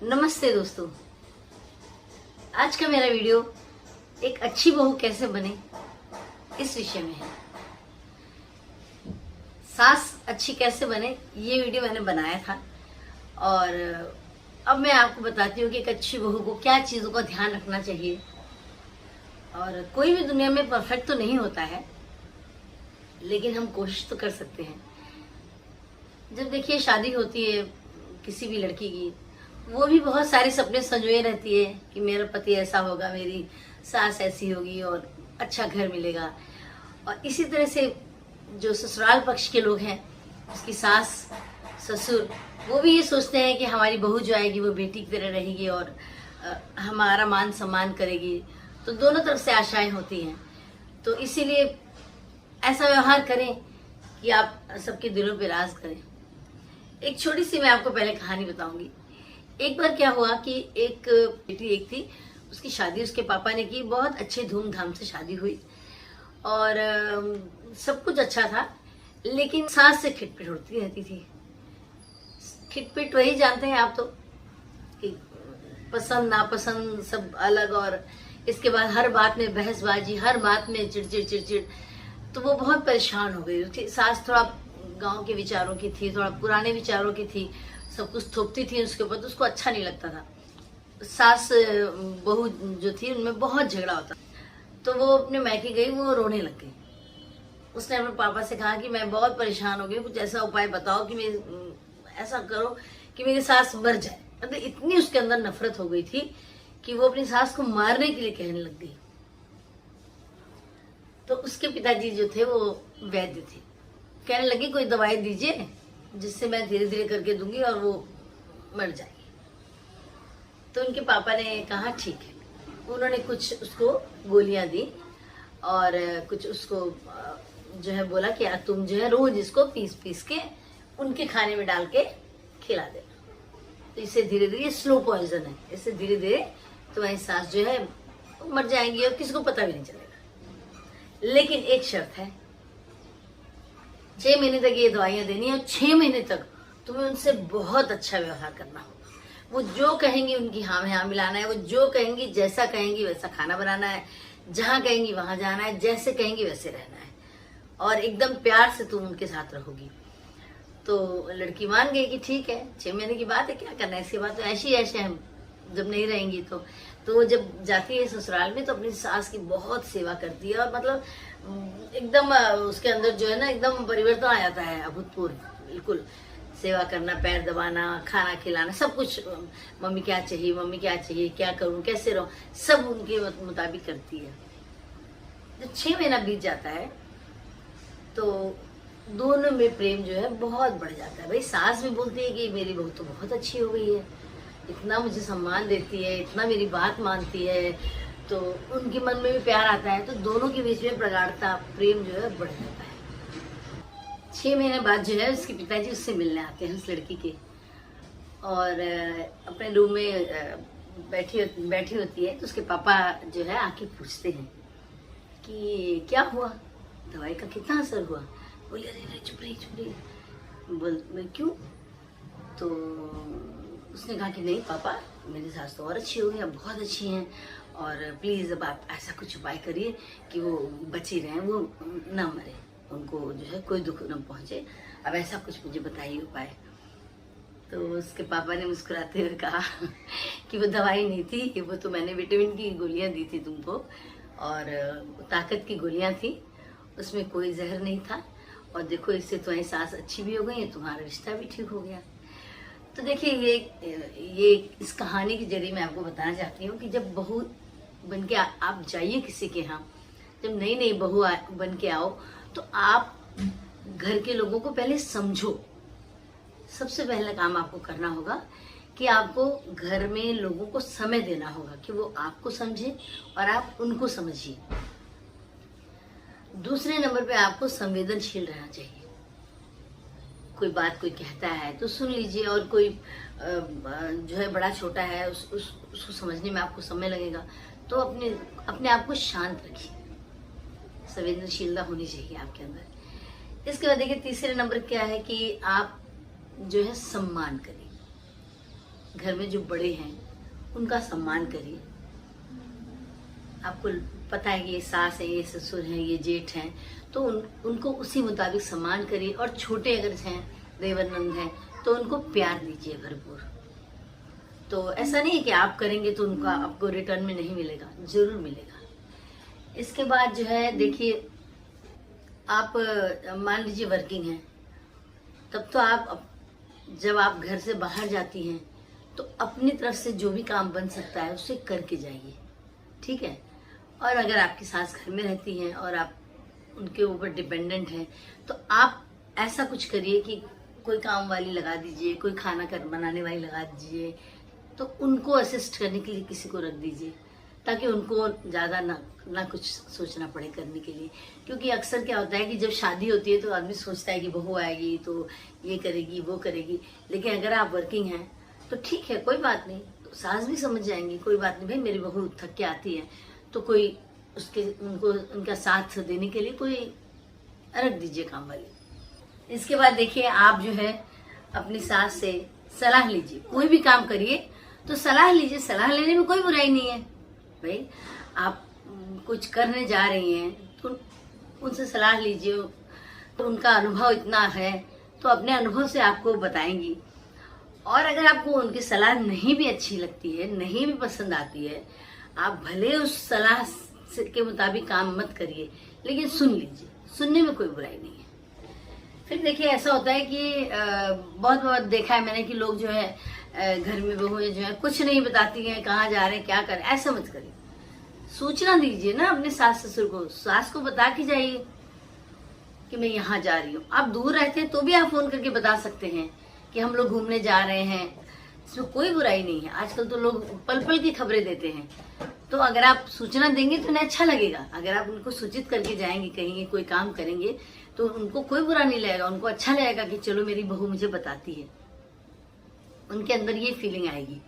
नमस्ते दोस्तों। आज का मेरा वीडियो एक अच्छी बहू कैसे बने इस विषय में है। सास अच्छी कैसे बने ये वीडियो मैंने बनाया था और अब मैं आपको बताती हूँ कि एक अच्छी बहू को क्या चीज़ों का ध्यान रखना चाहिए। और कोई भी दुनिया में परफेक्ट तो नहीं होता है, लेकिन हम कोशिश तो कर सकते हैं। जब देखिए शादी होती है किसी भी लड़की की, वो भी बहुत सारे सपने संजोए रहती है कि मेरा पति ऐसा होगा, मेरी सास ऐसी होगी और अच्छा घर मिलेगा। और इसी तरह से जो ससुराल पक्ष के लोग हैं, उसकी सास ससुर, वो भी ये सोचते हैं कि हमारी बहू जो आएगी वो बेटी की तरह रहेगी और हमारा मान सम्मान करेगी। तो दोनों तरफ से आशाएं होती हैं। तो इसीलिए ऐसा व्यवहार करें कि आप सबके दिलों पे राज करें। एक छोटी सी मैं आपको पहले कहानी बताऊंगी। एक बार क्या हुआ कि एक बेटी एक थी, उसकी शादी उसके पापा ने की, बहुत अच्छे धूमधाम से शादी हुई और सब कुछ अच्छा था, लेकिन सास से खिटपिट होती रहती थी। खिटपिट वही जानते हैं आप तो, कि पसंद नापसंद सब अलग, और इसके बाद हर बात में बहसबाजी, हर बात में चिड़चिड़ चिड़चिड़। तो वो बहुत परेशान हो गई थी। सास थोड़ा गांव के विचारों की थी, थोड़ा पुराने विचारों की थी, सब कुछ थोपती थी उसके ऊपर, तो उसको अच्छा नहीं लगता था। सास बहू जो थी उनमें बहुत झगड़ा होता। तो वो अपने मैके गई, वो रोने लग गई। उसने अपने पापा से कहा कि मैं बहुत परेशान हो गई, कुछ ऐसा उपाय बताओ कि मैं ऐसा करो कि मेरी सास मर जाए। मतलब इतनी उसके अंदर नफरत हो गई थी कि वो अपनी सास को मारने के लिए कहने लग गई। तो उसके पिताजी जो थे वो वैद्य थे, कहने लगे कोई दवाई दीजिए जिससे मैं धीरे धीरे करके दूंगी और वो मर जाएगी। तो उनके पापा ने कहा ठीक है। उन्होंने कुछ उसको गोलियां दी और कुछ उसको जो है बोला कि यार तुम जो है रोज इसको पीस पीस के उनके खाने में डाल के खिला देना। तो इससे धीरे धीरे, स्लो पॉइजन है, इससे धीरे धीरे तुम्हारी सास जो है मर जाएंगी और किसी को पता भी नहीं चलेगा। लेकिन एक शर्त है, 6 महीने तक ये दवाइयां देनी है और 6 महीने तक तुम्हें उनसे बहुत अच्छा व्यवहार करना होगा। वो जो कहेंगी उनकी हाँ में हाँ मिलाना है, वो जो कहेंगी, जैसा कहेंगी वैसा खाना बनाना है, जहां कहेंगी वहां जाना है, जैसे कहेंगी वैसे रहना है और एकदम प्यार से तुम उनके साथ रहोगी। तो लड़की मान गई कि ठीक है, 6 महीने की बात है, क्या करना है, इसके बाद तो ऐसे हम जब नहीं रहेंगी। तो वो जब जाती है ससुराल में तो अपनी सास की बहुत सेवा करती है और मतलब एकदम उसके अंदर जो है ना एकदम परिवर्तन आ जाता है, अभूतपूर्व। बिल्कुल सेवा करना, पैर दबाना, खाना खिलाना, सब कुछ, मम्मी क्या चाहिए, मम्मी क्या चाहिए, क्या करूं, कैसे रहूं, सब उनके मुताबिक करती है। जब 6 महीना बीत जाता है तो दोनों में प्रेम जो है बहुत बढ़ जाता है। भाई सास भी बोलती है कि मेरी बहू तो बहुत अच्छी हो गई है, इतना मुझे सम्मान देती है, इतना मेरी बात मानती है। तो उनके मन में भी प्यार आता है, तो दोनों के बीच में प्रगाढ़ता, प्रेम जो है बढ़ जाता है। 6 महीने बाद जो है उसके पिताजी उससे मिलने आते हैं, उस लड़की के, और अपने रूम में बैठी होती है। तो उसके पापा जो है आके पूछते हैं कि क्या हुआ, दवाई का कितना असर हुआ। बोले अरे चुप रही। बोल क्यों। तो उसने कहा कि नहीं पापा, मेरी सास तो और अच्छी हो गई, अब बहुत अच्छी हैं, और प्लीज अब आप ऐसा कुछ उपाय करिए कि वो बची रहें, वो ना मरे, उनको जो है कोई दुख न पहुंचे। अब ऐसा कुछ मुझे बताइए उपाय। तो उसके पापा ने मुस्कुराते हुए कहा कि वो दवाई नहीं थी, वो तो मैंने विटामिन की गोलियां दी थी तुमको, और ताकत की गोलियां थी, उसमें कोई जहर नहीं था, और देखो इससे तुम्हारी सास अच्छी भी हो गई है, तुम्हारा रिश्ता भी ठीक हो गया। तो देखिए ये इस कहानी के जरिए मैं आपको बताना चाहती हूँ कि जब बहू बन के आप जाइए किसी के यहाँ, जब नई नई बहू बन के आओ, तो आप घर के लोगों को पहले समझो। सबसे पहला काम आपको करना होगा कि आपको घर में लोगों को समय देना होगा कि वो आपको समझे और आप उनको समझिए। दूसरे नंबर पे आपको संवेदनशील रहना चाहिए। कोई बात कोई कहता है तो सुन लीजिए, और कोई जो है बड़ा छोटा है उसको समझने में आपको समय लगेगा, तो अपने आप को शांत रखिए। संवेदनशीलता होनी चाहिए आपके अंदर। इसके बाद देखिए तीसरे नंबर क्या है कि आप जो है सम्मान करें। घर में जो बड़े हैं उनका सम्मान करिए। आपको पता है कि ये सास है, ये ससुर हैं, ये जेठ हैं, तो उनको उसी मुताबिक सम्मान करिए। और छोटे अगर हैं, देवर नंद हैं, तो उनको प्यार दीजिए भरपूर। तो ऐसा नहीं है कि आप करेंगे तो उनका आपको रिटर्न में नहीं मिलेगा, जरूर मिलेगा। इसके बाद जो है देखिए, आप मान लीजिए वर्किंग हैं, तब तो आप जब आप घर से बाहर जाती हैं तो अपनी तरफ से जो भी काम बन सकता है उसे करके जाइए, ठीक है। और अगर आपकी सास घर में रहती हैं और आप उनके ऊपर डिपेंडेंट हैं, तो आप ऐसा कुछ करिए कि कोई काम वाली लगा दीजिए, कोई खाना बनाने वाली लगा दीजिए, तो उनको असिस्ट करने के लिए किसी को रख दीजिए, ताकि उनको ज़्यादा ना कुछ सोचना पड़े करने के लिए। क्योंकि अक्सर क्या होता है कि जब शादी होती है तो आदमी सोचता है कि बहू आएगी तो ये करेगी वो करेगी, लेकिन अगर आप वर्किंग हैं तो ठीक है, कोई बात नहीं, तो सास भी समझ जाएंगी, कोई बात नहीं भाई मेरी बहू थक के आती है, तो कोई उनको उनका साथ देने के लिए कोई रख दीजिए काम वाली। इसके बाद देखिए, आप जो है अपनी सास से सलाह लीजिए, कोई भी काम करिए तो सलाह लीजिए, सलाह लेने में कोई बुराई नहीं है भाई। आप कुछ करने जा रही हैं तो उनसे सलाह लीजिए, तो उनका अनुभव इतना है तो अपने अनुभव से आपको बताएंगी। और अगर आपको उनकी सलाह नहीं भी अच्छी लगती है, नहीं भी पसंद आती है, आप भले उस सलाह के मुताबिक काम मत करिए, लेकिन सुन लीजिए, सुनने में कोई बुराई नहीं है। फिर देखिए, ऐसा होता है कि बहुत देखा है मैंने कि लोग जो है घर में बहुएं जो है कुछ नहीं बताती हैं, कहाँ जा रहे हैं क्या कर रहे हैं। ऐसा मत करिए, सूचना दीजिए ना अपने सास ससुर को, सास को बता के जाइए कि मैं यहाँ जा रही हूँ। आप दूर रहते हैं तो भी आप फोन करके बता सकते हैं कि हम लोग घूमने जा रहे हैं, इसमें कोई बुराई नहीं है। आजकल तो लोग पल पल की खबरें देते हैं, तो अगर आप सूचना देंगे तो उन्हें अच्छा लगेगा। अगर आप उनको सूचित करके जाएंगे, कहीं कोई काम करेंगे, तो उनको कोई बुरा नहीं लगेगा, उनको अच्छा लगेगा कि चलो मेरी बहू मुझे बताती है। उनके अंदर ये फीलिंग आएगी,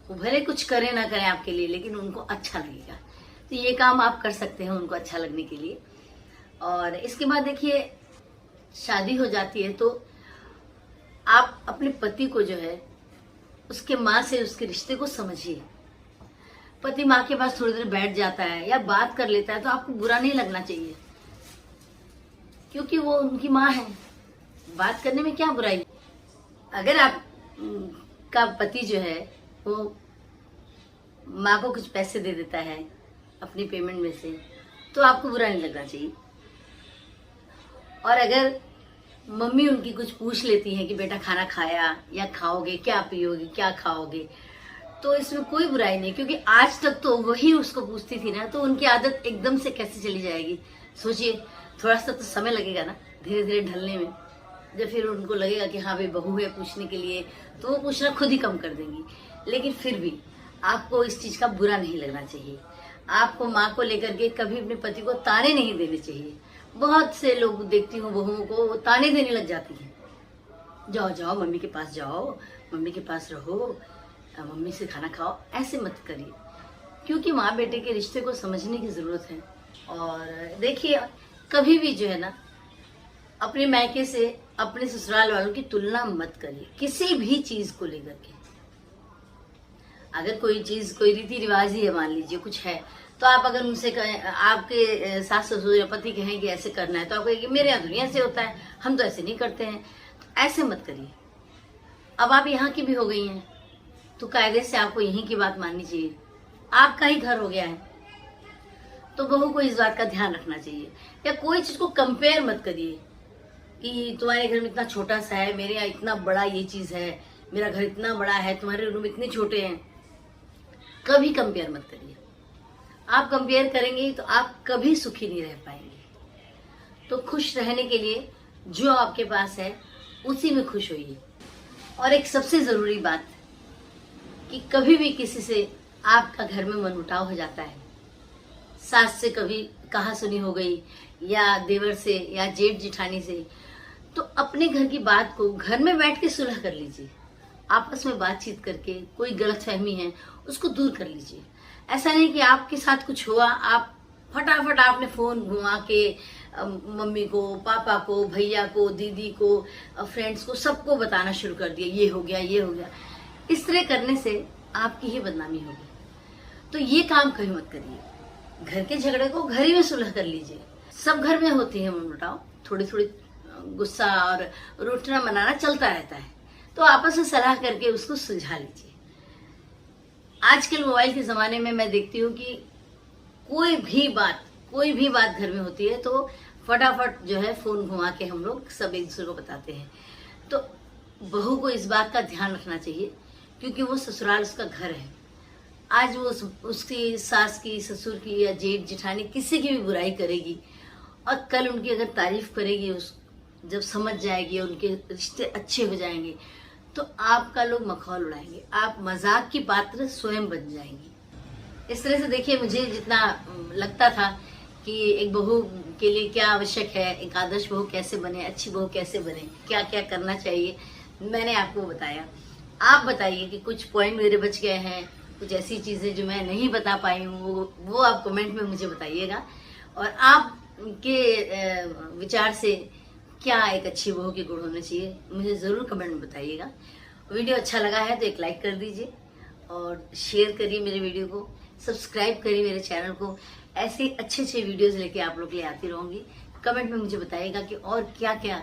वो भले कुछ करे ना करे आपके लिए, लेकिन उनको अच्छा लगेगा। तो ये काम आप कर सकते हैं उनको अच्छा लगने के लिए। और इसके बाद देखिए, शादी हो जाती है तो आप अपने पति को जो है उसके माँ से उसके रिश्ते को समझिए। पति माँ के पास थोड़ी देर बैठ जाता है या बात कर लेता है तो आपको बुरा नहीं लगना चाहिए, क्योंकि वो उनकी माँ है, बात करने में क्या बुराई। अगर आप का पति जो है वो माँ को कुछ पैसे दे देता है अपनी पेमेंट में से, तो आपको बुरा नहीं लगना चाहिए। और अगर मम्मी उनकी कुछ पूछ लेती है कि बेटा खाना खाया या खाओगे, क्या पियोगे, क्या खाओगे, तो इसमें कोई बुराई नहीं, क्योंकि आज तक तो वही उसको पूछती थी ना, तो उनकी आदत एकदम से कैसे चली जाएगी। सोचिए, थोड़ा सा तो समय लगेगा ना धीरे धीरे ढलने में। जब फिर उनको लगेगा कि हाँ भाई बहू है पूछने के लिए, तो वो पूछना खुद ही कम कर देंगी। लेकिन फिर भी आपको इस चीज का बुरा नहीं लगना चाहिए। आपको माँ को लेकर के कभी अपने पति को ताने नहीं देने चाहिए। बहुत से लोग देखती हूँ बहुओं को वो ताने देने लग जाती हैं, जाओ जाओ मम्मी के पास जाओ, मम्मी के पास रहो, मम्मी से खाना खाओ। ऐसे मत करिए, क्योंकि माँ बेटे के रिश्ते को समझने की जरूरत है। और देखिए, कभी भी जो है ना अपने मायके से अपने ससुराल वालों की तुलना मत करिए किसी भी चीज को लेकर के। अगर कोई चीज, कोई रीति रिवाज ही है, मान लीजिए कुछ है, तो आप अगर उनसे कहें, आपके सास ससुर या पति कहें कि ऐसे करना है, तो आप कहेंगे मेरे यहाँ दुनिया से होता है, हम तो ऐसे नहीं करते हैं। तो ऐसे मत करिए। अब आप यहाँ की भी हो गई हैं तो कायदे से आपको यहीं की बात माननी चाहिए। आपका ही घर हो गया है तो बहू को इस बात का ध्यान रखना चाहिए। या कोई चीज को कंपेयर मत करिए कि तुम्हारे घर में इतना छोटा सा है, मेरे यहाँ इतना बड़ा ये चीज है, मेरा घर इतना बड़ा है, तुम्हारे रूम इतने छोटे हैं। कभी कंपेयर मत करिए। आप कंपेयर करेंगे तो आप कभी सुखी नहीं रह पाएंगे। तो खुश रहने के लिए जो आपके पास है उसी में खुश होइए। और एक सबसे जरूरी बात कि कभी भी किसी से आपका घर में मनमुटाव हो जाता है, सास से कभी कहा सुनी हो गई या देवर से या जेठ जिठानी से, तो अपने घर की बात को घर में बैठ के सुलह कर लीजिए। आपस में बातचीत करके कोई गलतफहमी है उसको दूर कर लीजिए। ऐसा नहीं कि आपके साथ कुछ हुआ, आप फटाफट आपने फोन घुमा के मम्मी को, पापा को, भैया को, दीदी को, फ्रेंड्स को, सबको बताना शुरू कर दिया, ये हो गया, ये हो गया। इस तरह करने से आपकी ही बदनामी होगी। तो ये काम कहीं मत करिए। घर के झगड़े को घर ही में सुलह कर लीजिए। सब घर में होती है मनमुटाव, थोड़ी थोड़ी गुस्सा और रूठना मनाना चलता रहता है, तो आपस में सलाह करके उसको सुलझा लीजिए। आजकल मोबाइल के जमाने में मैं देखती हूँ कि कोई भी बात घर में होती है तो फटाफट जो है फोन घुमा के हम लोग सब एक दूसरे को बताते हैं। तो बहू को इस बात का ध्यान रखना चाहिए, क्योंकि वो ससुराल उसका घर है। आज वो उसकी सास की, ससुर की या जेठ जेठानी किसी की भी बुराई करेगी और कल उनकी अगर तारीफ करेगी, जब समझ जाएगी और उनके रिश्ते अच्छे हो जाएंगे तो आपका लोग मखौल उड़ाएंगे, आप मजाक की पात्र स्वयं बन जाएंगी। इस तरह से देखिए, मुझे जितना लगता था कि एक बहू के लिए क्या आवश्यक है, एक आदर्श बहू कैसे बने, अच्छी बहू कैसे बने, क्या क्या करना चाहिए, मैंने आपको बताया। आप बताइए कि कुछ पॉइंट मेरे बच गए हैं, कुछ ऐसी चीजें जो मैं नहीं बता पाई हूँ, वो आप कमेंट में मुझे बताइएगा। और आपके विचार से क्या एक अच्छी बहू के गुण होने चाहिए, मुझे जरूर कमेंट में बताइएगा। वीडियो अच्छा लगा है तो एक लाइक कर दीजिए और शेयर करिए मेरे वीडियो को, सब्सक्राइब करिए मेरे चैनल को। ऐसे अच्छे अच्छे वीडियोस लेके आप लोग के लिए आती रहूंगी। कमेंट में मुझे बताइएगा कि और क्या क्या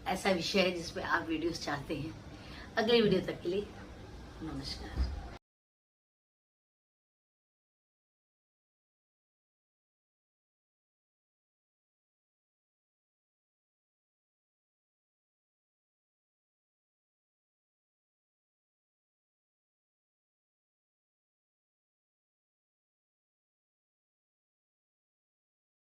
ऐसा विषय है जिस पे आप वीडियोस चाहते हैं। अगले वीडियो तक के लिए नमस्कार।